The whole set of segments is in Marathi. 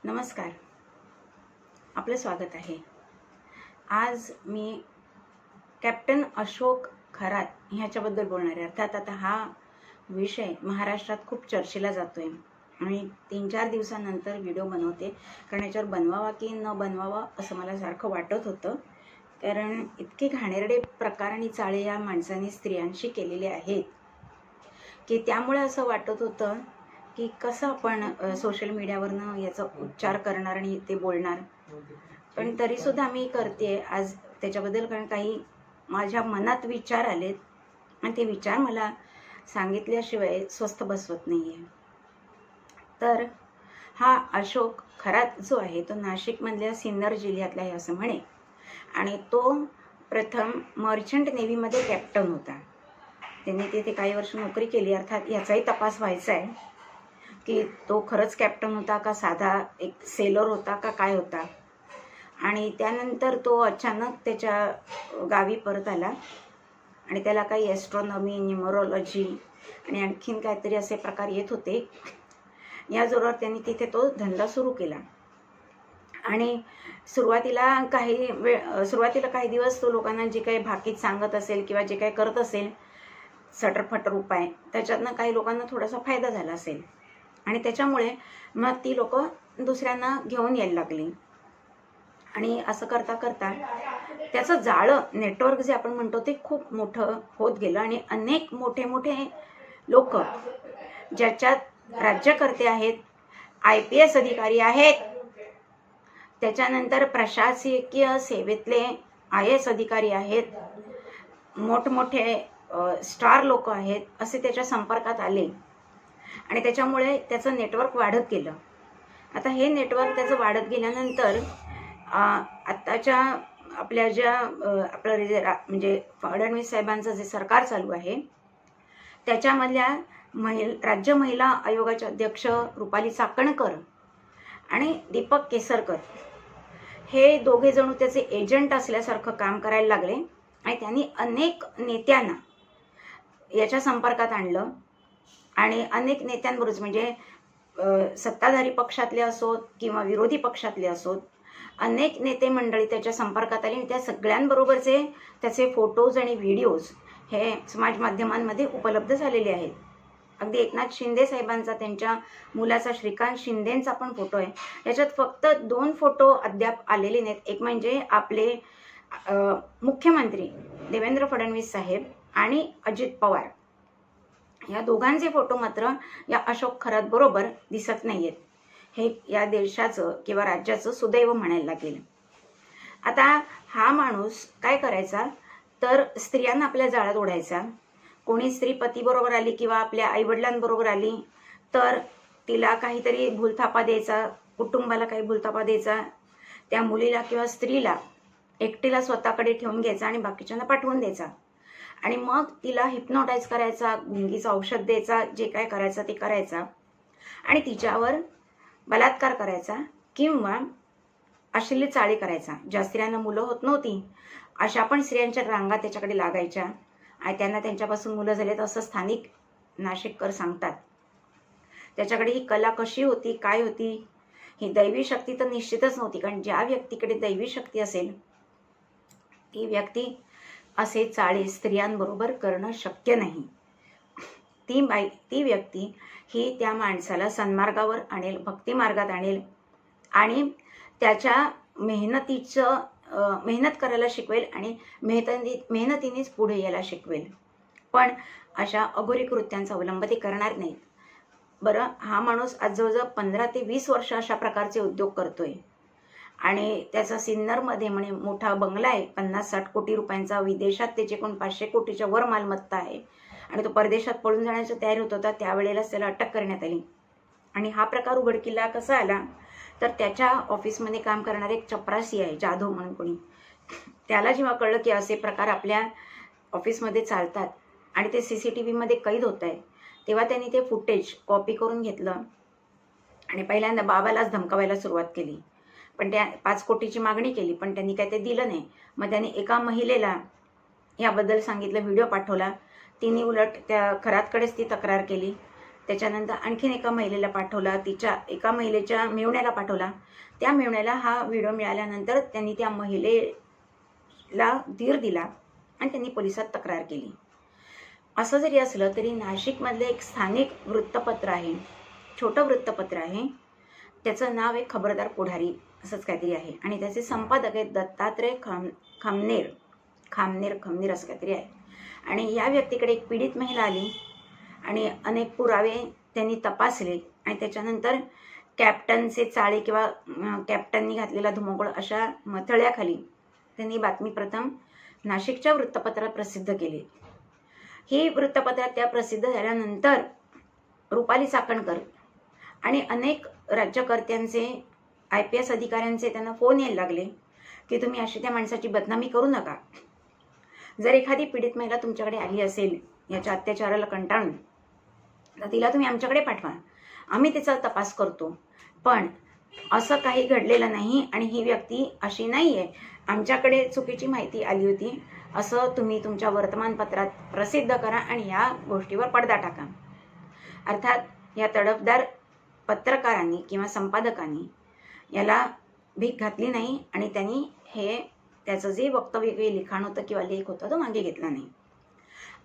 नमस्कार, आपलं स्वागत आहे। आज मी कॅप्टन अशोक खरात ह्याच्याबद्दल बोलणार आहे। अर्थात आता हा विषय महाराष्ट्रात खूप चर्चेला जातोय आणि 3-4 दिवसानंतर व्हिडिओ बनवते, कारण याच्यावर बनवावा की न बनवावा असं मला सारखं वाटत होतं। कारण इतके घाणेरडे प्रकार आणि चाळे या माणसाने स्त्रियांशी केलेले आहेत की त्यामुळे असं वाटत होतं की कसं आपण सोशल मीडियावरनं याचा उच्चार करणार आणि ते बोलणार। पण तरीसुद्धा मी करते आज त्याच्याबद्दल, कारण काही माझ्या मनात विचार आलेत आणि ते विचार मला सांगितल्याशिवाय स्वस्थ बसवत नाही आहे। तर हा अशोक खरात जो आहे तो नाशिकमधल्या सिन्नर जिल्ह्यातला आहे असं म्हणे, आणि तो प्रथम मर्चंट नेव्हीमध्ये कॅप्टन होता। त्यांनी तिथे काही वर्ष नोकरी केली। अर्थात याचाही तपास व्हायचा आहे की तो खरंच कॅप्टन होता का साधा एक सेलर होता का काय होता। आणि त्यानंतर तो अचानक त्याच्या गावी परत आला आणि त्याला काही ॲस्ट्रॉनॉमी, न्यूमरोलॉजी आणि आणखीन काहीतरी असे प्रकार येत होते। या जोरावर त्यांनी तिथे तो धंदा सुरू केला आणि सुरुवातीला काही दिवस तो लोकांना जे काही भाकीत सांगत असेल किंवा जे काही करत असेल सटरफटर उपाय, त्याच्यातनं काही लोकांना थोडासा फायदा झाला असेल आणि त्याच्यामुळे मग ती लोक दुसऱ्यांना घेऊन यायला लागली। आणि असं करता करता त्याचं जाळं, नेटवर्क जे आपण म्हणतो ते खूप मोठं होत गेलं आणि अनेक मोठे मोठे लोक ज्याच्यात राज्यकर्ते आहेत, IPS अधिकारी आहेत, त्याच्यानंतर प्रशासकीय सेवेतले IAS अधिकारी आहेत, मोठमोठे स्टार लोक आहेत, असे त्याच्या संपर्कात आले आणि त्याच्यामुळे त्याचं नेटवर्क वाढत गेलं। आता हे नेटवर्क त्याचं वाढत गेल्यानंतर आत्ताच्या आपल्या ज्या म्हणजे फडणवीस साहेबांचं जे सरकार चालू आहे त्याच्यामधल्या राज्य महिला आयोगाच्या अध्यक्ष रुपाली चाकणकर आणि दीपक केसरकर हे दोघे जण त्याचे एजंट असल्यासारखं काम करायला लागले आणि त्यांनी अनेक नेत्यांना याच्या संपर्कात आणलं आणि अनेक नेत्यांबरोबर म्हणजे सत्ताधारी पक्षातले असोत किंवा विरोधी पक्षातले असोत, अनेक नेते मंडळी त्याच्या संपर्कात आली आणि त्या सगळ्यांबरोबरचे त्याचे फोटोज आणि व्हिडिओज हे समाज माध्यमांमध्ये उपलब्ध झालेले आहेत। अगदी एकनाथ शिंदे साहेबांचा, त्यांच्या मुलाचा श्रीकांत शिंदेंचा पण फोटो आहे। याच्यात फक्त 2 फोटो अद्याप आलेले नाहीत। एक म्हणजे आपले मुख्यमंत्री देवेंद्र फडणवीस साहेब आणि अजित पवार, या दोघांचे फोटो मात्र या अशोक खरात बरोबर दिसत नाहीयेत। हे या देशाचं किंवा राज्याचं सुदैव म्हणायला लागेल। आता हा माणूस काय करायचा तर स्त्रियांना आपल्या जाळ्यात ओढायचा। कोणी स्त्री पतीबरोबर आली किंवा आपल्या आईवडिलांबरोबर आली तर तिला काहीतरी भूलथापा द्यायचा, कुटुंबाला काही भूलथापा द्यायचा, त्या मुलीला किंवा स्त्रीला एकटीला स्वतःकडे ठेवून घ्यायचा आणि बाकीच्यांना पाठवून द्यायचा आणि मग तिला हिप्नोटाईज करायचा, गुंगीचं औषध द्यायचा, जे काय करायचं ते करायचा आणि तिच्यावर बलात्कार करायचा किंवा अश्लील चाळी करायचा। ज्या स्त्रियांना मुलं होत नव्हती अशा पण स्त्रियांच्या रांगा त्याच्याकडे लागायच्या आणि त्यांना त्यांच्यापासून मुलं झालेत असं स्थानिक नाशिककर सांगतात। त्याच्याकडे ही कला कशी होती, काय होती, ही दैवी शक्ती तर निश्चितच नव्हती, कारण ज्या व्यक्तीकडे दैवी शक्ती असेल ती व्यक्ती असे चाळे स्त्रियांबरोबर करणं शक्य नाही। ती व्यक्ती ही त्या माणसाला सन्मार्गावर आणेल, भक्ती मार्गात आणेल आणि त्याच्या मेहनत करायला शिकवेल आणि मेहनतीनेच पुढे यायला शिकवेल। पण अशा अघोरी कृत्यांचा अवलंब ते करणार नाहीत। बरं, हा माणूस आज जवळजवळ 15 ते 20 वर्ष अशा प्रकारचे उद्योग करतोय आणि त्याचा सिन्नरमध्ये म्हणे मोठा बंगला आहे, 50-60 कोटी रुपयांचा। विदेशात त्याचे कोण 500 कोटीच्या वर मालमत्ता आहे आणि तो परदेशात पळून जाण्याची तयारी होत होता। त्यावेळेलाच त्याला अटक करण्यात आली। आणि हा प्रकार उघडकीला कसा आला तर त्याच्या ऑफिसमध्ये काम करणारे एक चपरासी आहे, जाधव म्हणून कोणी, त्याला जेव्हा कळलं की असे प्रकार आपल्या ऑफिसमध्ये चालतात आणि ते CCTVमध्ये कैद होत आहे, तेव्हा त्यांनी ते फुटेज कॉपी करून घेतलं आणि पहिल्यांदा बाबालाच धमकावायला सुरुवात केली। पण त्या 5 कोटीची मागणी केली, पण त्यांनी काय ते दिलं नाही। मग त्यांनी एका महिलेला याबद्दल सांगितलं, व्हिडिओ पाठवला, तिने उलट त्या खरातकडेच ती तक्रार केली त्याच्यानंतर आणखीन एका महिलेला पाठवला, तिच्या एका महिलेच्या मेव्हण्याला पाठवला. त्या मेव्हण्याला हा व्हिडिओ मिळाल्यानंतर त्यांनी त्या महिलेला धीर दिला आणि त्यांनी पोलिसात तक्रार केली. असं जरी असलं तरी नाशिकमधलं एक स्थानिक वृत्तपत्र आहे, छोटं वृत्तपत्र आहे, त्याचं नाव आहे खबरदार पुढारी असंच काहीतरी आहे आणि त्याचे संपादक आहेत दत्तात्रय खामनेर असं काहीतरी आहे. आणि या व्यक्तीकडे एक पीडित महिला आली आणि अनेक पुरावे त्यांनी तपासले आणि त्याच्यानंतर कॅप्टनचे चाळे किंवा कॅप्टननी घातलेला धुमाकूळ अशा मथळ्याखाली त्यांनी बातमी प्रथम नाशिकच्या वृत्तपत्रात प्रसिद्ध केली. ही वृत्तपत्रात त्या प्रसिद्ध झाल्यानंतर रुपाली चाकणकर आणि अनेक राज्यकर्त्यांचे IPS अधिकाऱ्यांचे त्यांना फोन यायला लागले की तुम्ही अशी त्या माणसाची बदनामी करू नका. जर एखादी पीडित महिला तुमच्याकडे आली असेल याच्या अत्याचाराला कंटाळून तर तिला तुम्ही आमच्याकडे पाठवा, आम्ही तिचा तपास करतो. पण असं काही घडलेलं नाही आणि ही व्यक्ती अशी नाही आहे, आमच्याकडे चुकीची माहिती आली होती असं तुम्ही तुमच्या वर्तमानपत्रात प्रसिद्ध करा आणि या गोष्टीवर पडदा टाका. अर्थात या तडफदार पत्रकारांनी किंवा संपादकांनी याला भीक घातली नाही आणि त्यांनी त्याचं जे वक्तव्य लिखाण होतं किंवा लेख होता तो मागे घेतला नाही.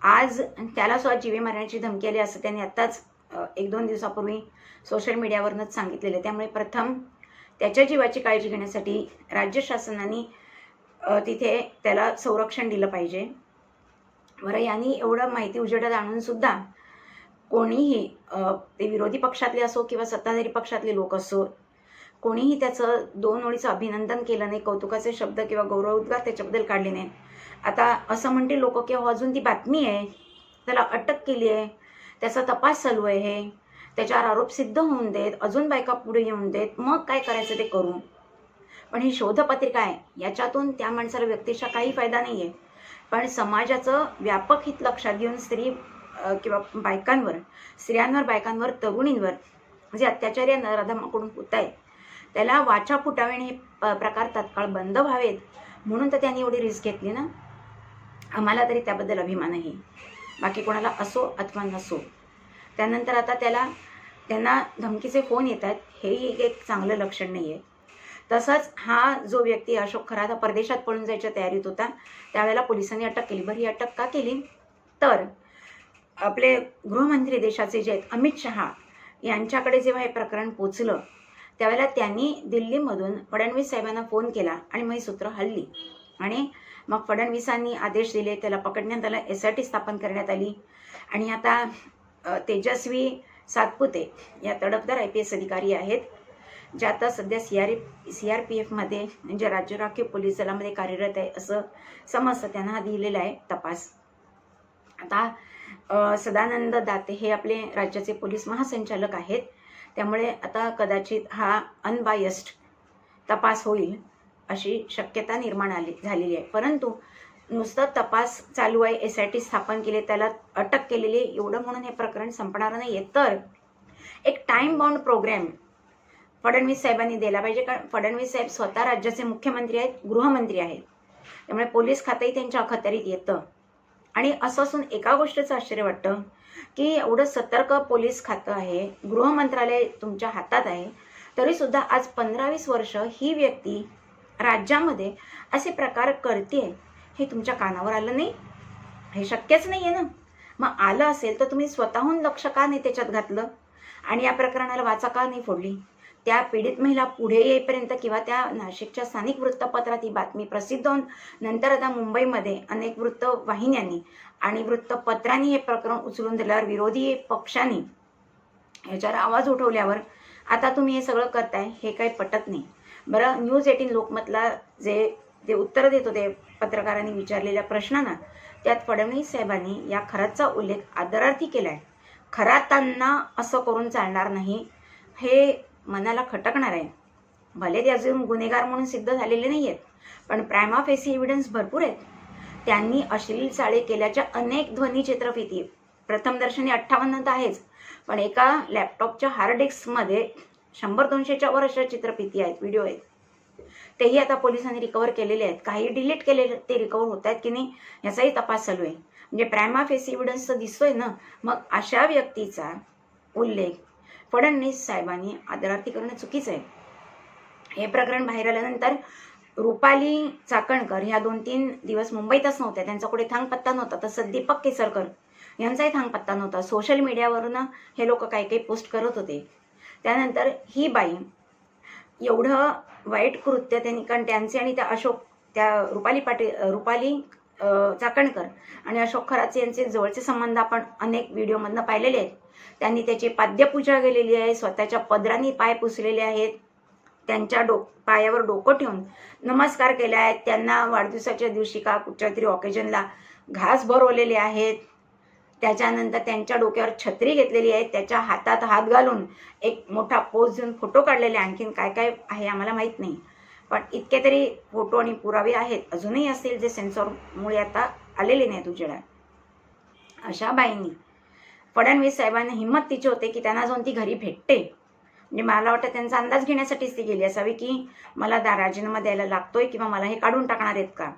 आज त्याला सुद्धा जीवे मारण्याची धमकी आली असं त्यांनी आत्ताच 1-2 दिवसापूर्वी सोशल मीडियावरूनच सांगितलेलं. त्यामुळे प्रथम त्याच्या जीवाची काळजी घेण्यासाठी राज्य शासनाने तिथे त्याला संरक्षण दिलं पाहिजे. बरं, यांनी एवढं माहिती उजेडात आणून सुद्धा कोणीही ते विरोधी पक्षातले असो किंवा सत्ताधारी पक्षातले लोक असो, कोणीही त्याचं 2 ओळीचं अभिनंदन केलं नाही, कौतुकाचे शब्द किंवा गौरवोद्गार त्याच्याबद्दल काढले नाही. आता असं म्हणते लोक की अजून ती बातमी आहे, त्याला अटक केली आहे, त्याचा तपास चालू आहे, त्याच्यावर आरोप सिद्ध होऊन देत, अजून बायका पुढे येऊन देत, मग काय करायचं ते करू. पण ही शोधपत्रिका आहे, याच्यातून त्या माणसाला व्यक्तीचा काही फायदा नाही आहे. पण समाजाचं व्यापक हित लक्षात घेऊन किंवा स्त्रियांवर, बायकांवर, तरुणींवर जे अत्याचार या नराधमाकडून होत आहे त्याला वाचा फुटावे आणि हे प्रकार तात्काळ बंद व्हावेत म्हणून तर त्यांनी एवढी रिस्क घेतली ना. आम्हाला तरी त्याबद्दल अभिमान आहे, बाकी कोणाला असो अथवा नसो. त्यानंतर आता त्यांना धमकीचे फोन येत आहेत, हेही एक चांगलं लक्षण नाही आहे. तसंच हा जो व्यक्ती अशोक खरात हा परदेशात पळून जायच्या तयारीत होता, त्यावेळेला पोलिसांनी अटक केली. बरं, ही अटक का केली तर आपले गृहमंत्री देशाचे जे आहेत अमित शहा यांच्याकडे जेव्हा हे प्रकरण पोचलं त्यावेळेला त्यांनी दिल्लीमधून फडणवीस साहेबांना फोन केला आणि मग ही सूत्र हल्ली आणि मग फडणवीसांनी आदेश दिले, त्याला पकडण्यात आलं, SIT स्थापन करण्यात आली. आणि आता तेजस्वी सातपुते या तडफदार IPS अधिकारी आहेत, जे आता सध्या CRPFमध्ये म्हणजे राज्य राखीव पोलीस दलामध्ये कार्यरत आहे असं समजतं. त्यांना हा दिलेला आहे तपास. आता सदानंद दाते हे आपले राज्याचे पोलीस महासंचालक आहेत, त्यामुळे आता कदाचित हा अनबायस्ड तपास होईल अशी शक्यता निर्माण झालेली आहे. परंतु नुसतं तपास चालू आहे, SIT स्थापन केले, त्याला अटक केलेली आहे एवढं म्हणून हे प्रकरण संपणार नाही आहे. तर एक टाईम बाउंड प्रोग्रॅम फडणवीस साहेबांनी दिला पाहिजे, कारण फडणवीस साहेब स्वतः राज्याचे मुख्यमंत्री आहेत, गृहमंत्री आहेत, त्यामुळे पोलीस खातंही त्यांच्या अखत्यारीत येतं. आणि असं असून एका गोष्टीचं आश्चर्य वाटतं की एवढं सतर्क पोलीस खातं आहे, गृह मंत्रालय तुमच्या हातात आहे, तरीसुद्धा आज 15-20 वर्ष ही व्यक्ती राज्यामध्ये असे प्रकार करते हे तुमच्या कानावर आलं नाही. हे शक्यच नाही आहे ना. मग आलं असेल तर तुम्ही स्वतःहून लक्ष का नाही त्याच्यात घातलं आणि या प्रकरणाला वाचा का नाही फोडली. त्या पीडित महिला पुढे येईपर्यंत किंवा त्या नाशिकच्या स्थानिक वृत्तपत्रात ही बातमी प्रसिद्ध होऊन नंतर आता मुंबईमध्ये अनेक वृत्तवाहिन्यांनी आणि वृत्तपत्रांनी हे प्रकरण उचलून दिल्यावर विरोधी पक्षांनी ह्याच्यावर आवाज उठवल्यावर आता तुम्ही हे सगळं करताय हे काही पटत नाही. बरं, न्यूज 18 लोकमतला जे उत्तर देत होते पत्रकारांनी विचारलेल्या प्रश्नांना, त्यात फडणवीस साहेबांनी या खरातचा उल्लेख आदरार्थी केला आहे. खरातांना असं करून चालणार नाही हे मनाला खटकणार आहे. भले ते अजून गुन्हेगार म्हणून सिद्ध झालेले नाही आहेत, पण प्रायमा फेसी एव्हिडन्स भरपूर आहेत. त्यांनी अश्लील चाळे केल्याच्या अनेक ध्वनिचित्रफिती प्रथमदर्शनी 58 आहेच, पण एका लॅपटॉपच्या हार्ड डिस्कमध्ये 100-200च्या वर अशा चित्रफिती आहेत, व्हिडिओ आहेत. तेही आता पोलिसांनी रिकवर केलेले आहेत. काही डिलीट केलेले ते रिकवर होत आहेत की नाही याचाही तपास चालू आहे. म्हणजे प्रायमा फेसी एव्हिडन्स तर दिसतोय ना. मग अशा व्यक्तीचा उल्लेख फडणवीस साहेबांनी आदरार्थी करणं चुकीचं आहे. हे प्रकरण बाहेर आल्यानंतर रुपाली चाकणकर ह्या 2-3 दिवस मुंबईतच नव्हत्या. त्यांचा कुठे थांगपत्ता नव्हता. तसंच दीपक केसरकर यांचाही थांगपत्ता नव्हता. सोशल मीडियावरून हे लोक काही काही पोस्ट करत होते. त्यानंतर ही बाई एवढं वाईट कृत्य त्यांनी, कारण त्यांचे आणि त्या रुपाली चाकणकर आणि अशोक खरात यांचे जवळचे संबंध आपण अनेक व्हिडिओमधनं पाहिलेले आहेत. त्यांनी त्याची पाद्यपूजा केलेली आहे, स्वतःच्या पदरांनी पाय पुसलेले आहेत, त्यांच्या पायावर डोकं ठेवून नमस्कार केले आहेत, त्यांना वाढदिवसाच्या दिवशी का कुठच्या तरी ऑकेजनला घास भरवलेले आहेत. त्याच्यानंतर त्यांच्या डोक्यावर छत्री घेतलेली आहे, त्याच्या हातात हात घालून एक मोठा पोज देऊन फोटो काढलेले. आणखीन काय काय आहे आम्हाला माहीत नाही, पण इतके तरी फोटो आणि पुरावे आहेत, अजूनही असतील जे सेन्सॉरमुळे आता आलेले नाहीत उजेडात. अशा बाईंनी फडणवीस साहेबांना हिंमत तिची होते की त्यांना जाऊन ती घरी भेटते. म्हणजे मला वाटतं त्यांचा अंदाज घेण्यासाठीच ती गेली असावी की मला राजीनामा द्यायला लागतोय किंवा मला हे काढून टाकणार आहेत का.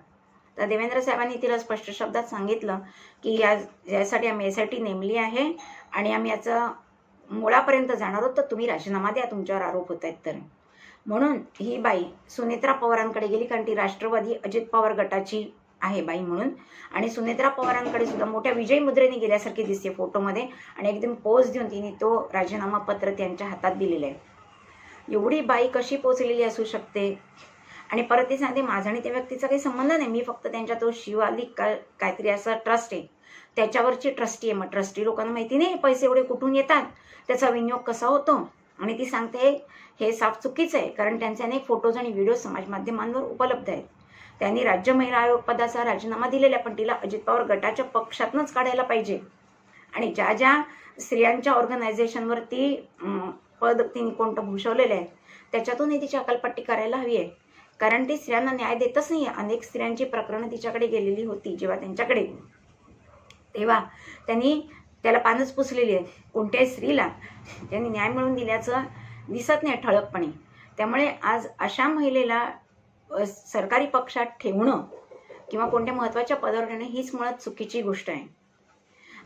तर देवेंद्र साहेबांनी तिला स्पष्ट शब्दात सांगितलं की यासाठी आम्ही SIT नेमली आहे आणि आम्ही याचं मुळापर्यंत जाणार आहोत, तर तुम्ही राजीनामा द्या, तुमच्यावर आरोप होत आहेत तर. म्हणून ही बाई सुनेत्रा पवारांकडे गेली, कारण ती राष्ट्रवादी अजित पवार गटाची आहे बाई म्हणून. आणि सुनेत्रा पवारांकडे सुद्धा मोठ्या विजयी मुद्रेने गेल्यासारखी दिसते फोटोमध्ये, आणि एकदम पोज देऊन तिने तो राजीनामा पत्र त्यांच्या हातात दिलेलं आहे. एवढी बाई कशी पोचलेली असू शकते. आणि परत ते सांगते माझा आणि त्या व्यक्तीचा काही संबंध नाही, मी फक्त त्यांच्या तो शिवालिक काहीतरी असं ट्रस्ट आहे त्याच्यावरची ट्रस्टी आहे. मग ट्रस्टी लोकांना माहिती नाही पैसे एवढे कुठून येतात, त्याचा विनियोग कसा होतो. आणि ती सांगते हे साफ चुकीचं आहे, कारण त्यांचे अनेक फोटोज आणि व्हिडिओ समाज माध्यमांवर उपलब्ध आहेत. त्यांनी राज्य महिला आयोग पदाचा राजीनामा दिलेला, पण तिला अजित पवार गटाच्या पक्षातनंच काढायला पाहिजे. आणि ज्या ज्या स्त्रियांच्या ऑर्गनायझेशनवरती पद तिने कोणतं भूषवलेलं आहे त्याच्यातूनही तिची अकलपट्टी करायला हवी आहे, कारण ती स्त्रियांना न्याय देतच नाही. अनेक स्त्रियांची प्रकरणं तिच्याकडे गेलेली होती जेव्हा त्यांच्याकडे, तेव्हा त्यांनी त्याला पानच पुसलेली आहे. कोणत्याही स्त्रीला त्यांनी न्याय मिळवून दिल्याचं दिसत नाही ठळकपणे. त्यामुळे आज अशा महिलेला सरकारी पक्षात ठेवणं किंवा कोणत्या महत्त्वाच्या पदावर ठेवणं हीच मुळात चुकीची गोष्ट आहे.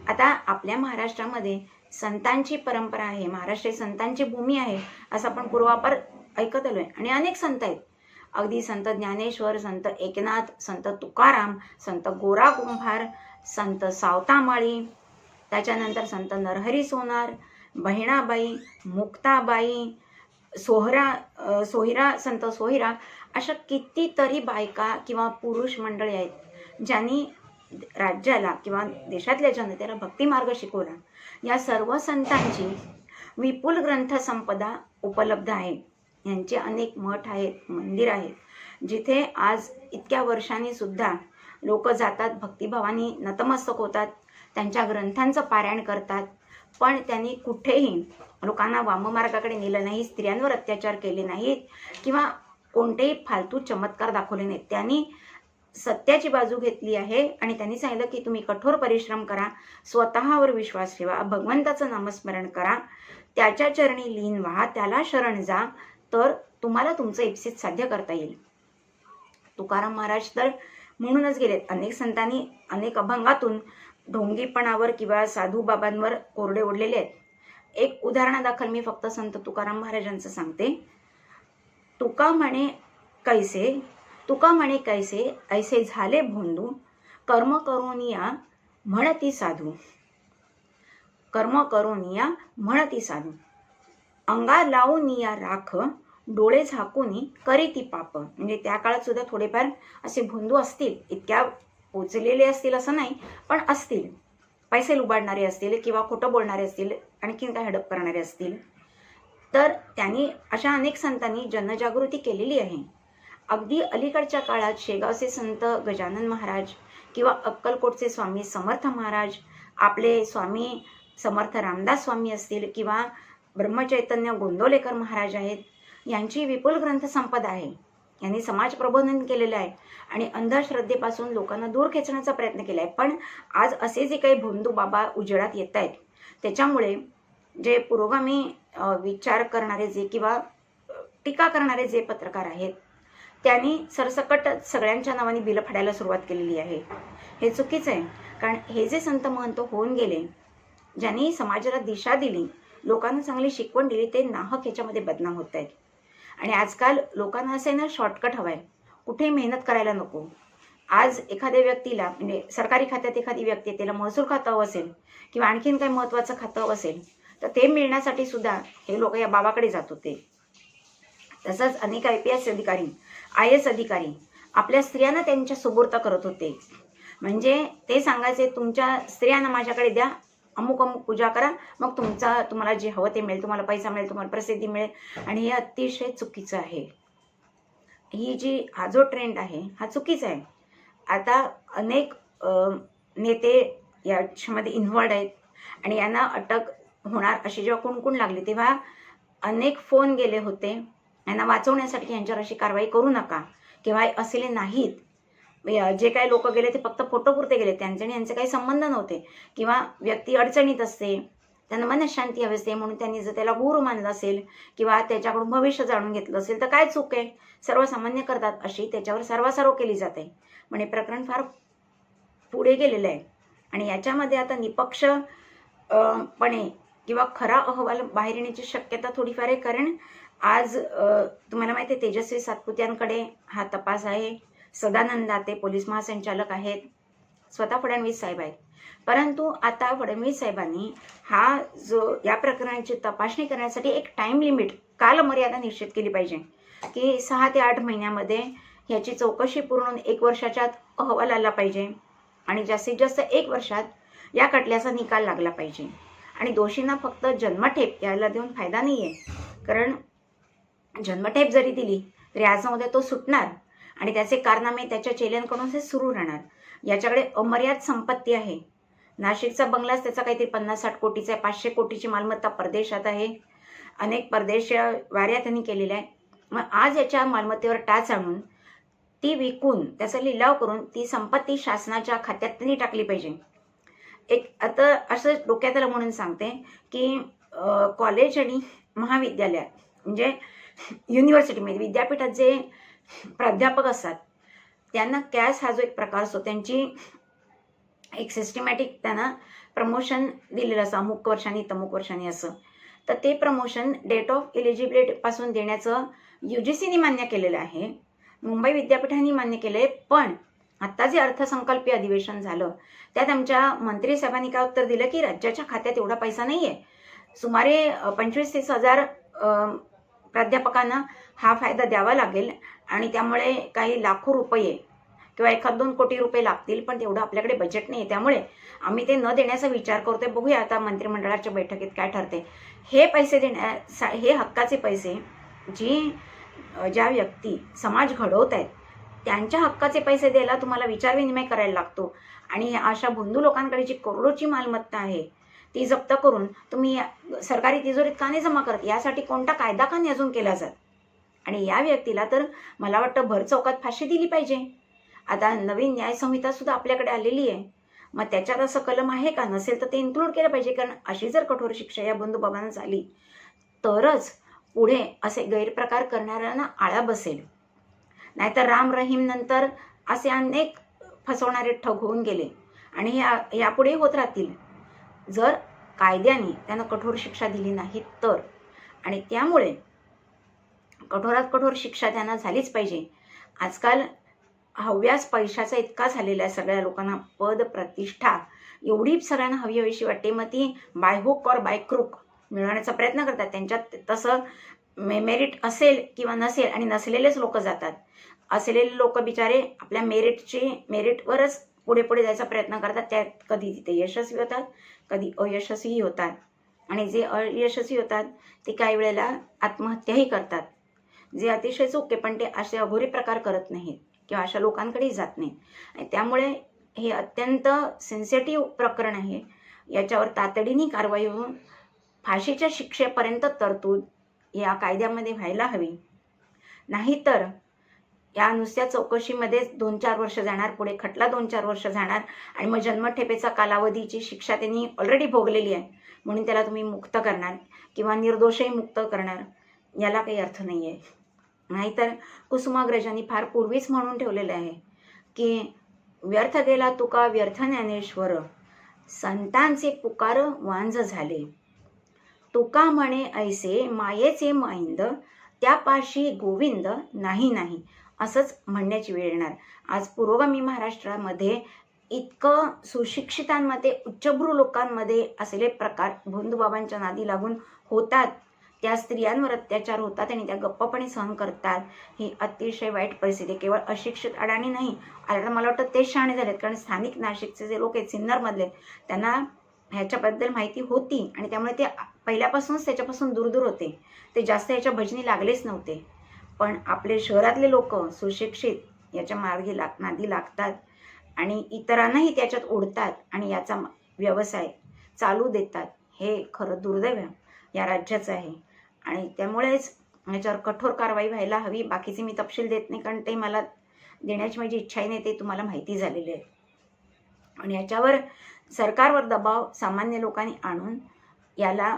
आता आपल्या महाराष्ट्रामध्ये संतांची परंपरा आहे, महाराष्ट्र संतांची भूमी आहे असं आपण पूर्वापार ऐकत आलोय. आणि अनेक संत आहेत, अगदी संत ज्ञानेश्वर, संत एकनाथ, संत तुकाराम, संत गोरा कुंभार, संत सावतामाळी, त्याच्यानंतर संत नरहरी सोनार, बहिणाबाई, मुक्ताबाई, सोहिरा, संत सोहिरा, अशा कितीतरी बायका किंवा पुरुष मंडळी आहेत ज्यांनी राज्याला किंवा देशातल्या जनतेला भक्तिमार्ग शिकवला. या सर्व संतांची विपुल ग्रंथसंपदा उपलब्ध आहे. यांचे अनेक मठ आहेत, मंदिर आहेत, जिथे आज इतक्या वर्षांनी सुद्धा लोक जातात, भक्तिभावानी नतमस्तक होतात, त्यांच्या ग्रंथांचं पारायण करतात. पण त्यांनी कुठेही लोकांना वाममार्गाकडे नेलं नाही, स्त्रियांवर अत्याचार केले नाहीत किंवा कोणतेही फालतू चमत्कार दाखवले नाहीत. त्यांनी सत्याची बाजू घेतली आहे आणि त्यांनी सांगितलं की तुम्ही कठोर परिश्रम करा, स्वतःवर विश्वास ठेवा, भगवंताचं नामस्मरण करा, त्याच्या चरणी लीन व्हा, त्याला शरण जा, तर तुम्हाला तुमचं इप्सित साध्य करता येईल. तुकाराम महाराज तर म्हणूनच गेलेत. अनेक संतांनी अनेक अभंगातून ढोंगीपणावर किंवा साधू बाबांवर कोरडे ओढलेले आहेत. एक उदाहरणादाखल मी फक्त संत तुकाराम महाराजांचं सांगते. तुका म्हणे कैसे ऐसे झाले भोंदू, कर्म करोनिया म्हणती साधू, कर्म करोनिया म्हणती साधू, अंगा लावूनिया राख, डोळे झाकूनी करीती पाप. म्हणजे त्या काळात सुद्धा थोडेफार असे भोंदू असतील, इतक्या पोचलेले असतील असं नाही, पण असतील, पैसे लुबाडणारे असतील किंवा खोटं बोलणारे असतील, आणखीन काय हडप करणारे असतील. तर त्यांनी अशा अनेक संतांनी जनजागृती केलेली आहे. अगदी अलीकडच्या काळात शेगावचे संत गजानन महाराज किंवा अक्कलकोटचे स्वामी समर्थ महाराज, आपले स्वामी समर्थ रामदास स्वामी असतील किंवा ब्रह्मचैतन्य गोंदवलेकर महाराज आहेत, यांची विपुल ग्रंथसंपदा आहे. यांनी समाज प्रबोधन केलेलं आहे आणि अंधश्रद्धेपासून लोकांना दूर खेचण्याचा प्रयत्न केला आहे. पण आज असे जे काही भोंदू बाबा उजेडात येत आहेत, त्याच्यामुळे जे पुरोगामी विचार करणारे जे किंवा टीका करणारे जे पत्रकार आहेत, त्यांनी सरसकट सगळ्यांच्या नावाने बिलं फाडायला सुरुवात केलेली आहे. हे चुकीचं आहे, कारण हे जे संत महंत होऊन गेले, ज्यांनी समाजाला दिशा दिली, लोकांना चांगली शिकवण दिली ते नाहक ह्याच्यामध्ये बदनाम होत आहेत. आणि आजकाल लोकांना असं आहे ना, शॉर्टकट हवा आहे, कुठेही मेहनत करायला नको. आज एखाद्या व्यक्तीला म्हणजे सरकारी खात्यात एखादी व्यक्ती त्याला महसूल खातं हवं असेल किंवा आणखीन काही महत्त्वाचं खातं हवं असेल तर ते मिळण्यासाठी सुद्धा हे लोक या बाबाकडे जात होते. तसंच अनेक IPS अधिकारी, IAS अधिकारी आपल्या स्त्रियांना त्यांच्या सुपूर्द करत होते. म्हणजे ते सांगायचे, तुमच्या स्त्रियांना माझ्याकडे द्या, अमुक अमुक पूजा करा, मग तुम्हाला जे हवं ते मिळेल, तुम्हाला पैसा मिळेल, तुम्हाला प्रसिद्धी मिळेल. आणि हे अतिशय चुकीचं आहे. हा जो ट्रेंड आहे हा चुकीचा आहे. आता अनेक नेते याच्यामध्ये इन्व्हॉल्ड आहेत आणि यांना अटक होणार अशी जेव्हा कुणकुण लागली तेव्हा अनेक फोन गेले होते यांना वाचवण्यासाठी, यांच्यावर अशी कारवाई करू नका किंवा असले नाहीत. जे काही लोक गेले ते फक्त फोटोपुरते गेले, त्यांचे आणि यांचे काही संबंध नव्हते. किंवा व्यक्ती अडचणीत असते, त्यांना मनशांती हवी असते, म्हणून त्यांनी जर त्याला गुरु मानलं असेल किंवा त्याच्याकडून भविष्य जाणून घेतलं असेल तर काय चूक आहे? सर्वसामान्य करतात अशी त्याच्यावर सर्वासर्व केली जाते. म्हणजे प्रकरण फार पुढे गेलेलं आहे. आणि याच्यामध्ये आता निपक्ष पणे किंवा खरा अहवाल बाहेर येण्याची शक्यता थोडीफार आहे. कारण आज तुम्हाला माहिती आहे तेजस्वी सातपुत्यांकडे हा तपास आहे. सदानंद दाते पोलीस महासंचालक आहेत, स्वतः फडणवीस साहेब आहेत. परंतु आता फडणवीस साहेबांनी हा जो या प्रकरणाची तपासणी करण्यासाठी एक टाइम लिमिट, कालमर्यादा निश्चित केली पाहिजे की 6 ते 8 महिन्यामध्ये ह्याची चौकशी पूर्ण होऊन 1 वर्षाच्या आत अहवाल आला पाहिजे आणि जास्तीत जास्त 1 वर्षात या खटल्याचा निकाल लागला पाहिजे. आणि दोषींना फक्त जन्मठेप याला देऊन फायदा नाही आहे. कारण जन्मठेप जरी दिली तरी आज न उद्या तो सुटणार आणि त्याचे कारनामे त्याच्या चेल्यांकडून हे सुरू राहणार. याच्याकडे अमर्याद संपत्ती आहे. नाशिकचा बंगलाच त्याचा काहीतरी 50-60 कोटीचा आहे. 500 कोटीची मालमत्ता परदेशात आहे. अनेक परदेश वाऱ्या त्यांनी केलेल्या आहे. मग आज याच्या मालमत्तेवर टाच आणून ती विकून त्याचा लिलाव करून ती संपत्ती शासनाच्या खात्यात त्यांनी टाकली पाहिजे. आता असं डोक्यात आलं म्हणून सांगते की कॉलेज आणि महाविद्यालयात म्हणजे युनिव्हर्सिटीमध्ये विद्यापीठात जे प्राध्यापक असतात त्यांना कॅश हा जो एक प्रकार असतो, त्यांची एक सिस्टमॅटिक त्यांना प्रमोशन दिलेलं असं अमुक वर्षांनी तमुक वर्षांनी असं. तर ते प्रमोशन डेट ऑफ एलिजिबिलिटीपासून देण्याचं UGCने मान्य केलेलं आहे, मुंबई विद्यापीठाने मान्य केलं आहे. पण आत्ता जे अर्थसंकल्पीय अधिवेशन झालं त्यात आमच्या मंत्री साहेबांनी काय उत्तर दिलं की राज्याच्या खात्यात एवढा पैसा नाही आहे. सुमारे 25-30 हजार प्राध्यापकांना हा फायदा द्यावा लागेल आणि त्यामुळे काही लाखो रुपये किंवा 1-2 कोटी रुपये लागतील, पण तेवढं आपल्याकडे बजेट नाही आहे. त्यामुळे आम्ही ते न देण्याचा विचार करतोय. बघूया आता मंत्रिमंडळाच्या बैठकीत काय ठरते. हे पैसे हे हक्काचे पैसे ज्या व्यक्ती समाज घडवत आहेत त्यांच्या हक्काचे पैसे द्यायला तुम्हाला विचारविनिमय करायला लागतो. आणि अशा भोंदू लोकांकडे जी करोडोची मालमत्ता आहे ती जप्त करून तुम्ही सरकारी तिजोरीत का नाही जमा करत, यासाठी कोणता कायदा का नाही अजून केला जात. आणि या व्यक्तीला तर मला वाटतं भर चौकात फाशी दिली पाहिजे. आता नवीन न्यायसंहिता सुद्धा आपल्याकडे आलेली आहे. मग त्याच्यात असं कलम आहे का? नसेल तर ते इन्क्लूड केलं पाहिजे. कारण अशी जर कठोर शिक्षा या बंधू बाबांना झाली तरच पुढे असे गैरप्रकार करणाऱ्यांना आळा बसेल. नाहीतर राम रहीम नंतर असे अनेक फसवणारे ठग होऊन गेले आणि यापुढे होत राहतील जर कायद्याने त्यांना कठोर शिक्षा दिली नाही तर. आणि त्यामुळे कठोरात कठोर शिक्षा त्यांना झालीच पाहिजे. आजकाल हव्यास पैशाचा इतका झालेला आहे सगळ्या लोकांना, पद प्रतिष्ठा एवढी सगळ्यांना हवीशी वाटते. मग ती बाय हुक और बाय क्रूक मिळवण्याचा प्रयत्न करतात. त्यांच्यात तसं मेरिट असेल किंवा नसेल आणि नसलेलेच लोक जातात. असलेले लोक बिचारे आपल्या मेरिटवरच पुढे पुढे जायचा प्रयत्न करतात. त्यात कधी तिथे यशस्वी होतात, कधी अयशस्वीही होतात. आणि जे अयशस्वी होतात ते काही वेळेला आत्महत्याही करतात, जे अतिशय चूक आहे. पण ते असे अघोरी प्रकार करत नाहीत किंवा अशा लोकांकडेही जात नाहीत. आणि त्यामुळे हे अत्यंत सेन्सिटिव्ह प्रकरण आहे. याच्यावर तातडीने कारवाई होऊन फाशीच्या शिक्षेपर्यंत तरतूद या कायद्यामध्ये व्हायला हवी. नाहीतर या नुसत्या चौकशीमध्ये 2-4 वर्ष जाणार, पुढे खटला 2-4 वर्ष जाणार आणि मग जन्मठेपेचा कालावधीची शिक्षा त्यांनी ऑलरेडी भोगलेली आहे म्हणून त्याला तुम्ही मुक्त करणार किंवा निर्दोषही मुक्त करणार, याला काही अर्थ नाही आहे. नाहीतर कुसुमाग्रजांनी फार पूर्वीच म्हणून ठेवलेलं आहे की व्यर्थ गेला तुका व्यर्थ ज्ञानेश्वर, संतांचे पुकार वांज झाले. तुका म्हणे ऐसे मायेचे मैंद, त्यापाशी गोविंद नाही नाही, असंच म्हणण्याची वेळ येणार. आज पुरोगामी महाराष्ट्रामध्ये इतकं सुशिक्षितांमध्ये, उच्चभ्रू लोकांमध्ये असलेले प्रकार भोंदूबाबांच्या नादी लागून होतात, त्या स्त्रियांवर अत्याचार होतात आणि त्या गप्पपणे सहन करतात. ही अतिशय वाईट परिस्थिती. केवळ अशिक्षित अडाणी नाही, आता मला वाटतं तेच शहाणे झालेत, कारण स्थानिक नाशिकचे जे लोक आहेत, सिन्नरमधले, त्यांना ह्याच्याबद्दल माहिती होती आणि त्यामुळे ते पहिल्यापासूनच त्याच्यापासून दूर होते. ते जास्त ह्याच्या भजनी लागलेच नव्हते. पण आपले शहरातले लोक सुशिक्षित याच्या मार्गी नादी लागतात आणि इतरांनाही त्याच्यात ओढतात आणि याचा व्यवसाय चालू देतात. हे खरं दुर्दैव या राज्याचं आहे आणि त्यामुळेच याच्यावर कठोर कारवाई व्हायला हवी. बाकीचे मी तपशील देत नाही, कारण ते मला देण्याची माझी इच्छाही नाही, ते तुम्हाला माहिती झालेले आहे. आणि याच्यावर सरकारवर दबाव सामान्य लोकांनी आणून याला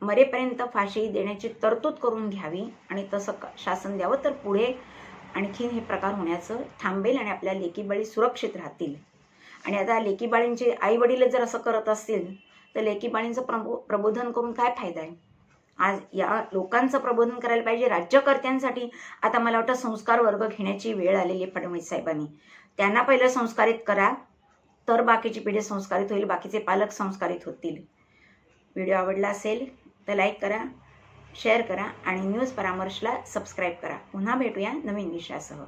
मरेपर्यंत फाशी देण्याची तरतूद करून घ्यावी आणि तसं शासन द्यावं, तर पुढे आणखीन हे प्रकार होण्याचं थांबेल आणि आपल्या लेकीबाळी सुरक्षित राहतील. आणि आता लेकीबाळींचे आई वडील जर असं करत असतील तर लेकीबाळींचं प्रबोधन करून काय फायदा आहे. आज या लोकांचं प्रबोधन करायला पाहिजे. राज्यकर्त्यांसाठी आता मला वाटतं संस्कार वर्ग घेण्याची वेळ आलेली आहे फडणवीस साहेबांनी. त्यांना पहिलं संस्कारित करा, तर बाकीची पिढी संस्कारित होईल, बाकीचे पालक संस्कारित होतील. व्हिडिओ आवडला असेल तर लाईक करा, शेअर करा आणि न्यूज परामर्शला सबस्क्राईब करा. पुन्हा भेटूया नवीन विषयासह.